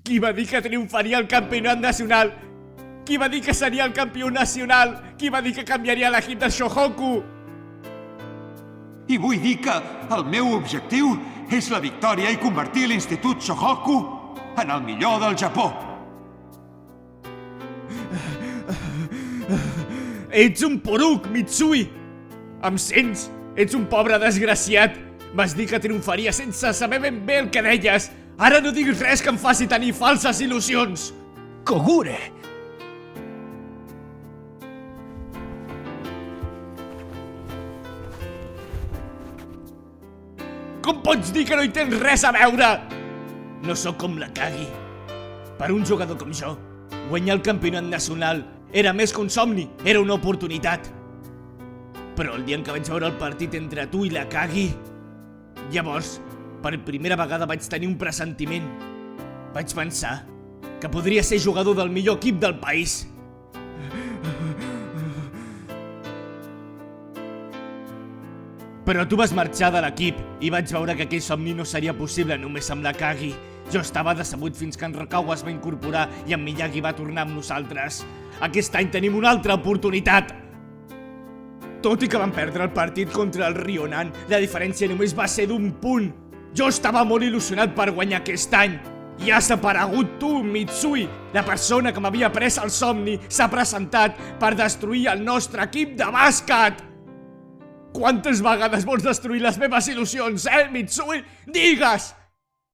Qui va dir que triomfaria el campionat nacional? Qui va dir que seria el campió nacional? Qui va dir que canviaria l'equip de Shohoku? I vull dir que el meu objectiu és la victòria i convertir l'Institut Shohoku en el millor del Japó. Ets un poruc, Mitsui! Em sents? Ets un pobre desgraciat. Vas dir que triomfaria sense saber ben bé el que deies. Ara no diguis res que em faci tenir falses il·lusions. Kogure! Com pots dir que no hi tens res a veure? No sóc com la Kagi. Per un jugador com jo, guanyar el campionat nacional era més que un somni, era una oportunitat. Però el dia en què vaig veure el partit entre tu i la Kagi, llavors, per primera vegada vaig tenir un pressentiment. Vaig pensar que podria ser jugador del millor equip del país. Però tu vas marxar de l'equip i vaig veure que aquell somni no seria possible només amb la Kagi. Jo estava decebut fins que en Rakawa es va incorporar i en Miyagi va tornar amb nosaltres. Aquest any tenim una altra oportunitat. Tot i que vam perdre el partit contra el Rionan, la diferència només va ser d'un punt. Jo estava molt il·lusionat per guanyar aquest any. I has aparegut tu, Mitsui. La persona que m'havia pres el somni s'ha presentat per destruir el nostre equip de bàsquet. Quantes vegades vols destruir les meves il·lusions, Mitsui? Digues!